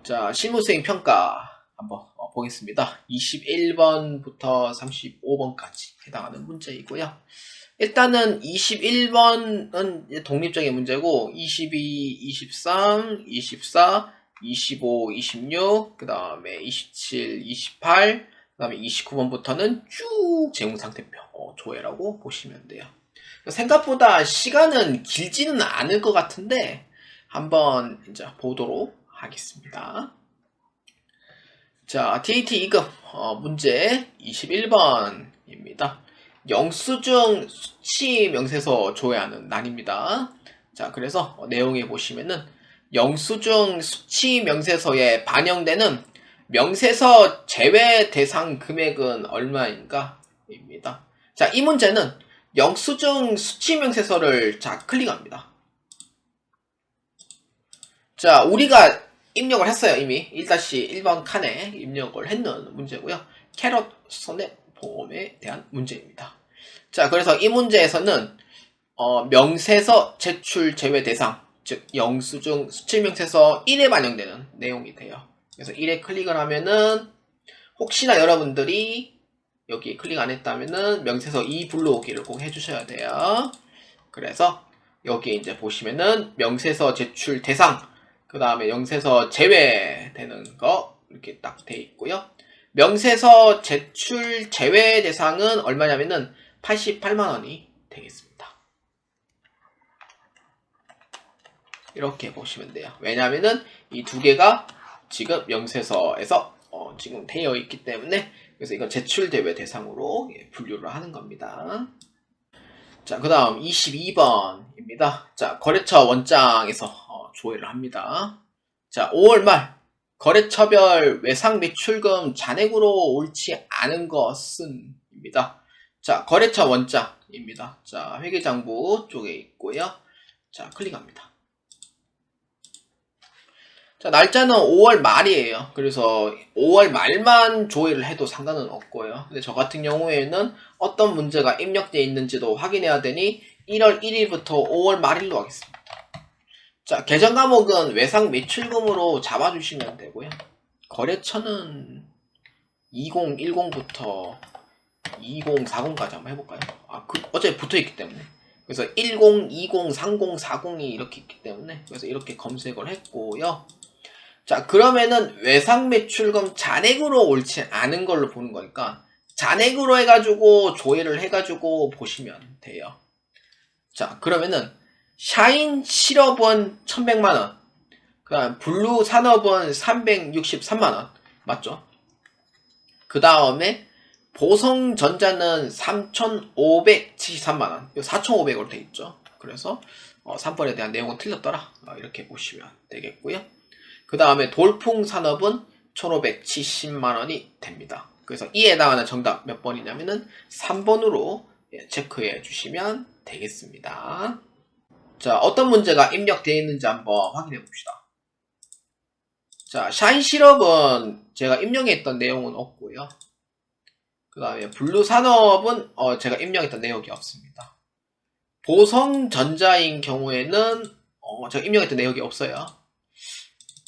자, 실무수행 평가 한번 보겠습니다. 21번부터 35번까지 해당하는 문제이고요. 일단은 21번은 독립적인 문제고 22, 23, 24, 25, 26, 그 다음에 27, 28, 그 다음에 29번부터는 쭉 재무상태표 조회라고 보시면 돼요. 생각보다 시간은 길지는 않을 것 같은데 한번 이제 보도록 하겠습니다. 자, TAT 2급 문제 21번입니다. 영수증 수치 명세서 조회하는 난입니다. 자, 그래서 내용에 보시면은 영수증 수치 명세서에 반영되는 명세서 제외 대상 금액은 얼마인가? 입니다. 자, 이 문제는 영수증 수치 명세서를 클릭합니다. 자, 우리가 입력을 했어요. 이미 1-1번 칸에 입력을 했는 문제고요. 캐럿 손해보험에 대한 문제입니다. 자, 그래서 이 문제에서는 명세서 제출 제외 대상, 즉 영수증 수치명세서 1에 반영되는 내용이 돼요. 그래서 1에 클릭을 하면은 혹시나 여러분들이 여기 클릭 안 했다면은 명세서 2 불러오기를 꼭 해주셔야 돼요. 그래서 여기 이제 보시면은 명세서 제출 대상, 그 다음에 명세서 제외되는 거 이렇게 딱 돼 있고요. 명세서 제출 제외 대상은 얼마냐면은 88만원이 되겠습니다. 이렇게 보시면 돼요. 왜냐면은 이 두 개가 지금 명세서에서 지금 되어 있기 때문에, 그래서 이건 제출 제외 대상으로 분류를 하는 겁니다. 자, 그 다음 22번입니다. 자, 거래처 원장에서 조회를 합니다. 자, 5월 말 거래처별 외상 매출금 잔액으로 옳지 않은 것은 입니다. 자, 거래처 원장입니다. 자, 회계장부 쪽에 있고요. 자, 클릭합니다. 자, 날짜는 5월 말이에요. 그래서 5월 말만 조회를 해도 상관은 없고요. 근데 저 같은 경우에는 어떤 문제가 입력되어 있는지도 확인해야 되니 1월 1일부터 5월 말일로 하겠습니다. 자, 계정 과목은 외상 매출금으로 잡아주시면 되고요. 거래처는 2010부터 2040까지 한번 해볼까요? 어차피 붙어있기 때문에. 그래서 10, 20, 30, 40이 이렇게 있기 때문에, 그래서 이렇게 검색을 했고요. 자, 그러면은 외상 매출금 잔액으로 옳지 않은 걸로 보는 거니까 잔액으로 해가지고 조회를 해가지고 보시면 돼요. 자, 그러면은 샤인 실업원 1100만원, 그 다음 블루 산업원 363만원 맞죠? 그 다음에 보성전자는 3573만원, 4500으로 돼 있죠. 그래서 3번에 대한 내용은 틀렸더라, 이렇게 보시면 되겠고요. 그 다음에 돌풍산업은 1570만원이 됩니다. 그래서 이에 해당하는 정답 몇 번이냐면은 3번으로 체크해 주시면 되겠습니다. 자, 어떤 문제가 입력되어 있는지 한번 확인해 봅시다. 자, 샤인 실업은 제가 입력했던 내용은 없고요. 그 다음에 블루산업은 제가 입력했던 내용이 없습니다. 보성전자인 경우에는 제가 입력했던 내용이 없어요.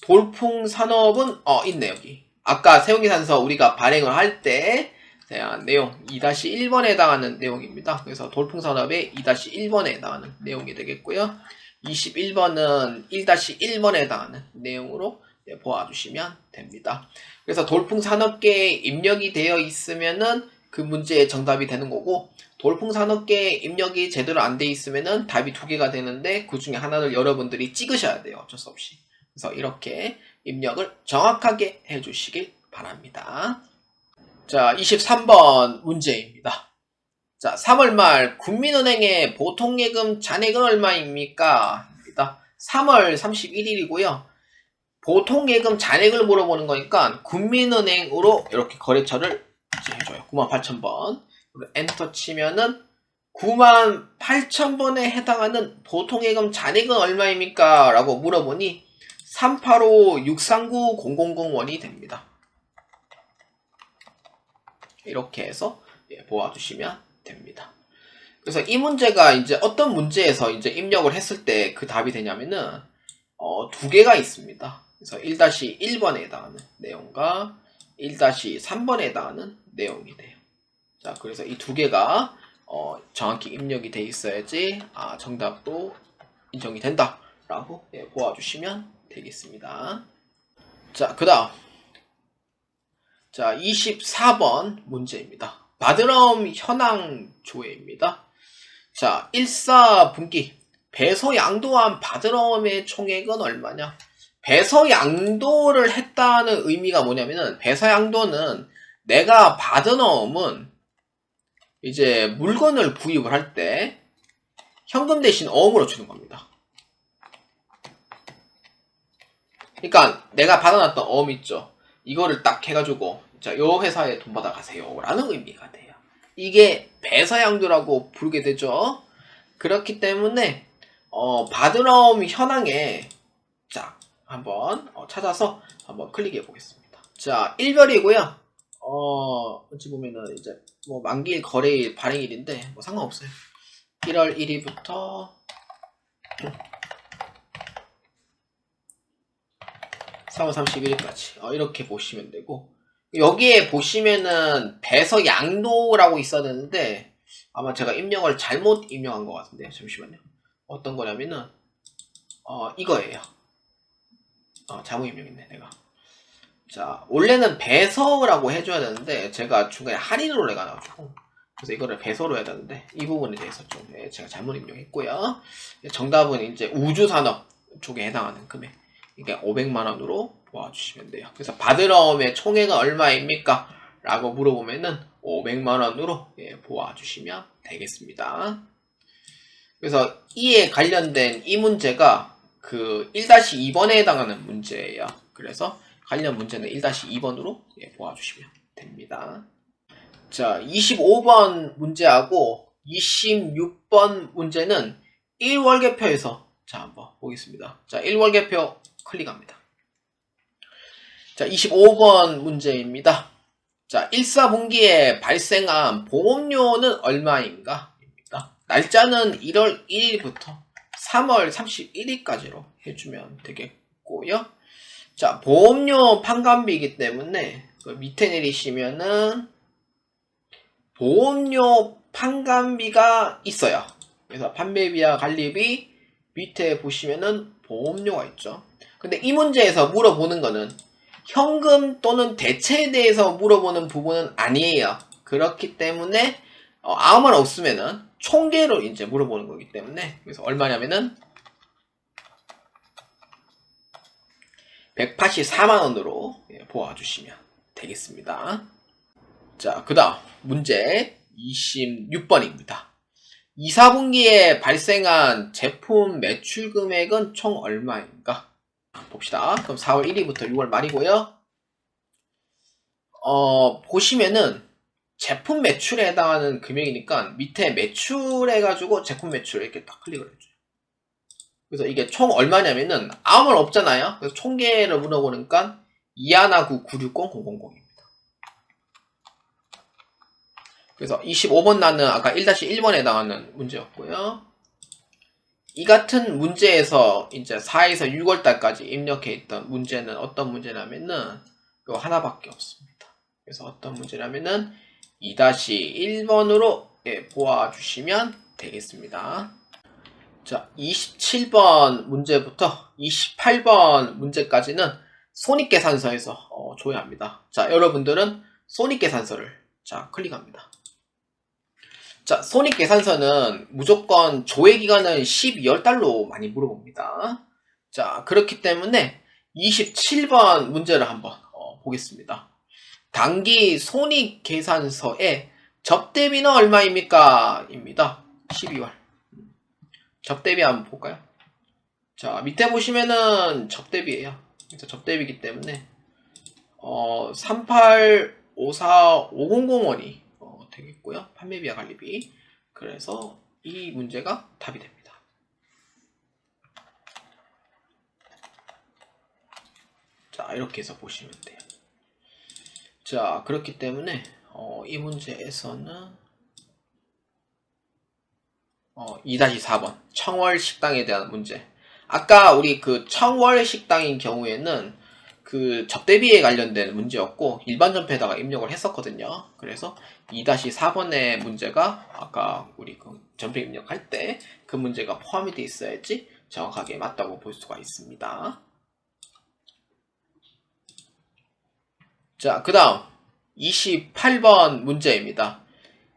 돌풍산업은 있네. 여기 아까 세운계산서 우리가 발행을 할 때 대한 내용 2-1번에 해당하는 내용입니다. 그래서 돌풍산업의 2-1번에 해당하는 내용이 되겠고요. 21번은 1-1번에 해당하는 내용으로 보아주시면 됩니다. 그래서 돌풍산업계에 입력이 되어 있으면은 그 문제의 정답이 되는 거고, 돌풍산업계에 입력이 제대로 안 돼 있으면은 답이 두 개가 되는데 그 중에 하나를 여러분들이 찍으셔야 돼요. 어쩔 수 없이. 그래서 이렇게 입력을 정확하게 해주시길 바랍니다. 자, 23번 문제입니다. 자, 3월 말 국민은행의 보통예금 잔액은 얼마입니까? 3월 31일이고요. 보통예금 잔액을 물어보는 거니까 국민은행으로 이렇게 거래처를 해줘요. 98,000번. 엔터 치면은 98,000번에 해당하는 보통예금 잔액은 얼마입니까? 라고 물어보니 385-639-000원이 됩니다. 이렇게 해서 보아주시면 됩니다. 그래서 이 문제가 이제 어떤 문제에서 이제 입력을 했을 때 그 답이 되냐면은 두 개가 있습니다. 그래서 1-1번에 해당하는 내용과 1-3번에 해당하는 내용이 돼요. 자, 그래서 이 두 개가 정확히 입력이 돼 있어야지 정답도 인정이 된다 라고 보아주시면 되겠습니다. 자, 그 다음 24번 문제입니다. 바드럼 현황 조회입니다. 자, 1사분기 배서양도한 바드럼의 총액은 얼마냐? 배서양도를 했다는 의미가 뭐냐면은, 배서양도는 내가 바드럼은 이제 물건을 구입을 할 때 현금 대신 어음으로 주는 겁니다. 그러니까 내가 받아놨던 어음 있죠. 이거를 딱 해가지고 자, 요 회사에 돈 받아가세요 라는 의미가 돼요. 이게 배서양도라고 부르게 되죠. 그렇기 때문에 바드럼 현황에 자 한번 찾아서 한번 클릭해 보겠습니다. 자, 1별이고요. 어찌 보면은 이제 뭐 만기일, 거래일, 발행일인데 뭐 상관없어요. 1월 1일부터 3월 31일까지 이렇게 보시면 되고, 여기에 보시면은 배서양도라고 있어야 되는데 아마 제가 입력을 잘못 입력한 것 같은데요. 잠시만요. 어떤 거냐면은 이거예요. 잘못 입력했네 내가. 자, 원래는 배서라고 해줘야 되는데 제가 중간에 할인을 해가지고 그래서 이거를 배서로 해야 되는데 이 부분에 대해서 좀 제가 잘못 입력했고요. 정답은 이제 우주산업 쪽에 해당하는 금액, 그러니까 500만원으로 보아주시면 돼요. 그래서 바드럼의 총액은 얼마입니까? 라고 물어보면은 500만원으로 보아주시면 되겠습니다. 그래서 이에 관련된 이 문제가 그 1-2번에 해당하는 문제예요. 그래서 관련 문제는 1-2번으로 보아주시면 됩니다. 자, 25번 문제하고 26번 문제는 1월계표에서 자, 한번 보겠습니다. 자, 1월계표 클릭합니다. 자, 25번 문제입니다. 자, 1사분기에 발생한 보험료는 얼마인가? 입니다. 날짜는 1월 1일부터 3월 31일까지로 해주면 되겠고요. 자, 보험료 판관비이기 때문에 그 밑에 내리시면은 보험료 판관비가 있어요. 그래서 판매비와 관리비 밑에 보시면은 보험료가 있죠. 근데 이 문제에서 물어보는 거는 현금 또는 대체에 대해서 물어보는 부분은 아니에요. 그렇기 때문에 아무 말 없으면은 총계로 이제 물어보는 거기 때문에, 그래서 얼마냐면은 184만원으로 보아주시면 되겠습니다. 자, 그 다음 문제 26번입니다. 2사분기에 발생한 제품 매출 금액은 총 얼마인가? 봅시다. 그럼 4월 1일부터 6월 말이고요. 보시면은 제품 매출에 해당하는 금액이니까 밑에 매출 해가지고 제품 매출 이렇게 딱 클릭을 해줘요. 그래서 이게 총 얼마냐면은 아무 말 없잖아요. 그래서 총계를 물어보니까 219-960-000입니다. 그래서 25번 나는 아까 1-1번에 해당하는 문제였고요. 이 같은 문제에서 이제 4에서 6월 달까지 입력해 있던 문제는 어떤 문제냐면은 요 하나밖에 없습니다. 그래서 어떤 문제냐면은 2-1번으로 보아주시면 되겠습니다. 자, 27번 문제부터 28번 문제까지는 손익계산서에서 조회합니다. 자, 여러분들은 손익계산서를 자 클릭합니다. 자, 손익계산서는 무조건 조회기간은 12월 달로 많이 물어봅니다. 자, 그렇기 때문에 27번 문제를 한번 보겠습니다. 당기 손익계산서의 접대비는 얼마입니까? 입니다. 12월. 접대비 한번 볼까요? 자, 밑에 보시면은 접대비예요. 그래서 접대비이기 때문에 3854500원이 되겠고요. 판매비와 관리비. 그래서 이 문제가 답이 됩니다. 자, 이렇게 해서 보시면 돼요. 자, 그렇기 때문에 이 문제에서는 2-4번 청월 식당에 대한 문제. 아까 우리 그 청월 식당인 경우에는 그 접대비에 관련된 문제였고 일반 전표에다가 입력을 했었거든요. 그래서 2-4번의 문제가 아까 우리 그 전표 입력할 때 그 문제가 포함이 되어 있어야지 정확하게 맞다고 볼 수가 있습니다. 자, 그 다음 28번 문제입니다.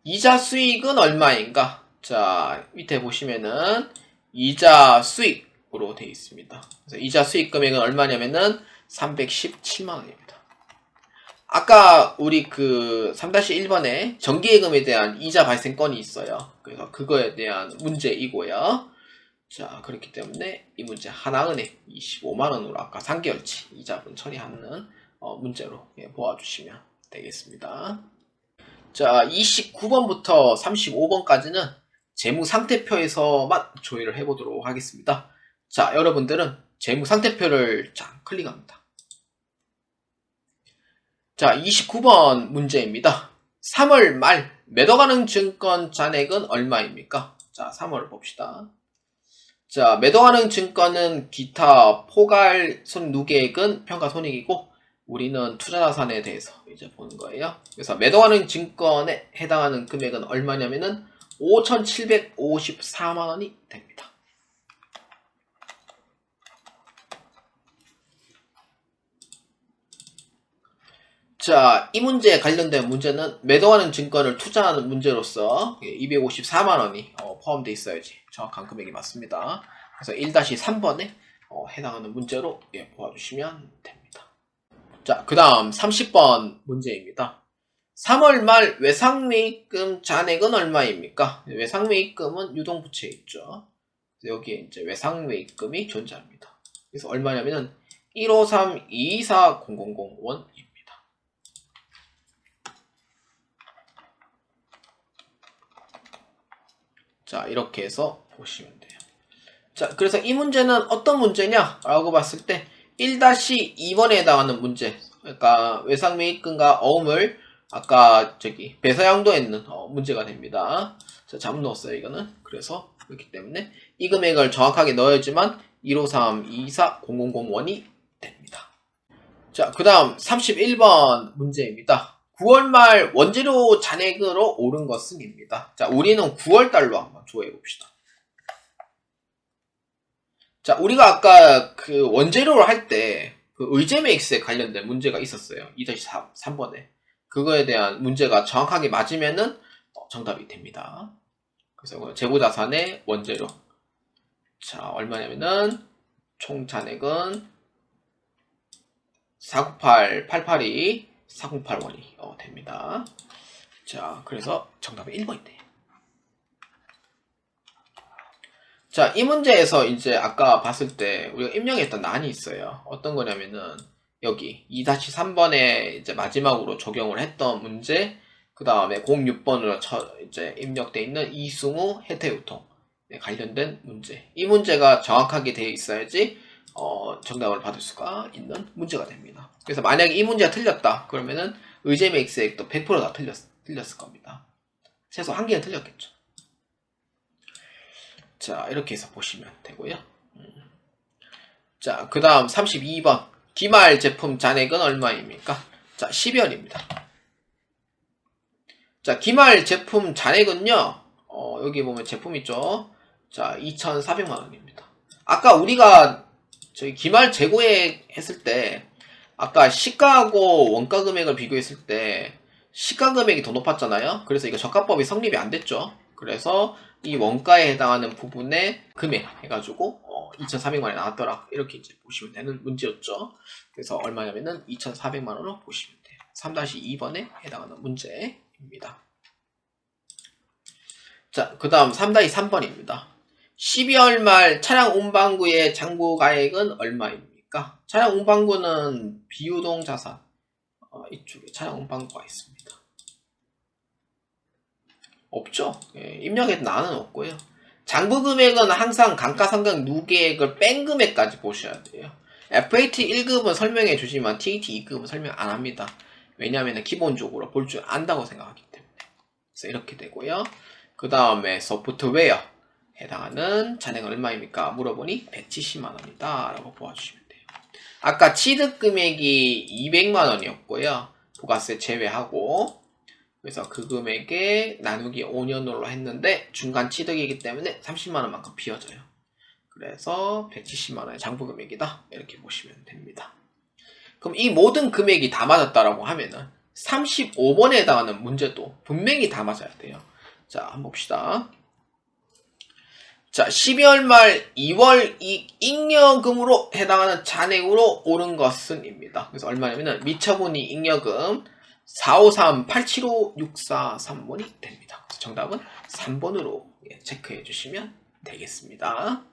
이자 수익은 얼마인가? 자, 밑에 보시면은 이자 수익으로 되어 있습니다. 그래서 이자 수익 금액은 얼마냐면은 317만원입니다. 아까 우리 그 3-1번에 정기예금에 대한 이자 발생 건이 있어요. 그래서 그거에 대한 문제이고요. 자, 그렇기 때문에 이 문제 하나은행 25만원으로 아까 3개월치 이자분 처리하는 문제로 보아주시면 되겠습니다. 자, 29번부터 35번까지는 재무상태표에서만 조회를 해보도록 하겠습니다. 자, 여러분들은 재무상태표를 클릭합니다. 자, 29번 문제입니다. 3월 말 매도가능 증권 잔액은 얼마입니까? 자, 3월을 봅시다. 자, 매도가능 증권은 기타 포괄 손누계액은 평가손익이고 우리는 투자자산에 대해서 이제 보는 거예요. 그래서 매도가능 증권에 해당하는 금액은 얼마냐면은 5,754만원이 됩니다. 자, 이 문제에 관련된 문제는 매도하는 증권을 투자하는 문제로서 254만원이 포함되어 있어야지 정확한 금액이 맞습니다. 그래서 1-3번에 해당하는 문제로 보아주시면 됩니다. 자, 그 다음 30번 문제입니다. 3월 말 외상매입금 잔액은 얼마입니까? 외상매입금은 유동부채에 있죠. 여기에 이제 외상매입금이 존재합니다. 그래서 얼마냐면은 153-224,000원입니다. 자, 이렇게 해서 보시면 돼요. 자, 그래서 이 문제는 어떤 문제냐? 라고 봤을 때 1-2번에 해당하는 문제. 그러니까 외상매입금과 어음을 아까 배서양도에 있는 문제가 됩니다. 자, 잘못 넣었어요, 이거는. 그래서 그렇기 때문에 이 금액을 정확하게 넣어야지만 153-224,000원이 됩니다. 자, 그 다음 31번 문제입니다. 9월 말 원재료 잔액으로 오른 것은입니다. 자, 우리는 9월달로 한번 조회해 봅시다. 자, 우리가 아까 그 원재료를 할 때 그 의제매익스에 관련된 문제가 있었어요. 2-3번에. 그거에 대한 문제가 정확하게 맞으면은 정답이 됩니다. 그래서 재고자산의 원재료. 자, 얼마냐면은 총 잔액은 498,882 408원이 됩니다. 자, 그래서 정답은 1번이 돼요. 자, 이 문제에서 이제 아까 봤을 때 우리가 입력했던 난이 있어요. 어떤 거냐면은 여기 2-3번에 이제 마지막으로 적용을 했던 문제, 그 다음에 06번으로 이제 입력되어 있는 이승우 혜택유통 관련된 문제. 이 문제가 정확하게 되어 있어야지 정답을 받을 수가 있는 문제가 됩니다. 그래서 만약에 이 문제가 틀렸다 그러면은 의제매익스액도 100% 다 틀렸을 겁니다. 최소 한 개는 틀렸겠죠. 자, 이렇게 해서 보시면 되고요. 자, 그 다음 32번 기말 제품 잔액은 얼마입니까? 자, 12월입니다. 자, 기말 제품 잔액은요, 여기 보면 제품 있죠? 자, 2,400만원입니다. 아까 우리가 저희 기말 재고액 했을 때 아까 시가하고 원가 금액을 비교했을 때 시가 금액이 더 높았잖아요. 그래서 이거 저가법이 성립이 안 됐죠. 그래서 이 원가에 해당하는 부분의 금액 해가지고 2,400만원이 나왔더라. 이렇게 이제 보시면 되는 문제였죠. 그래서 얼마냐면은 2,400만원으로 보시면 돼요. 3-2번에 해당하는 문제입니다. 자, 그 다음 3-3번입니다. 12월 말 차량 운반구의 잔고가액은 얼마입니까? 차량 운반구는 비유동 자산 이쪽에 차량 운반구가 있습니다. 없죠? 예, 입력에도 나는 없고요. 잔고 금액은 항상 감가상각 누계액을 뺀 금액까지 보셔야 돼요. FAT 1급은 설명해 주지만 TAT 2급은 설명 안 합니다. 왜냐하면 기본적으로 볼 줄 안다고 생각하기 때문에. 그래서 이렇게 되고요. 그 다음에 소프트웨어 해당하는 잔액은 얼마입니까? 물어보니 170만 원이다 라고 보아주시면 돼요. 아까 취득 금액이 200만 원이었고요. 부가세 제외하고. 그래서 그 금액에 나누기 5년으로 했는데 중간 취득이기 때문에 30만 원만큼 비워져요. 그래서 170만 원의 장부 금액이다. 이렇게 보시면 됩니다. 그럼 이 모든 금액이 다 맞았다라고 하면은 35번에 해당하는 문제도 분명히 다 맞아야 돼요. 자, 한번 봅시다. 자, 12월 말 2월 잉여금으로 해당하는 잔액으로 오른 것은 입니다. 그래서 얼마냐면은 미처분이 잉여금 453-875-643번이 됩니다. 그래서 정답은 3번으로 체크해 주시면 되겠습니다.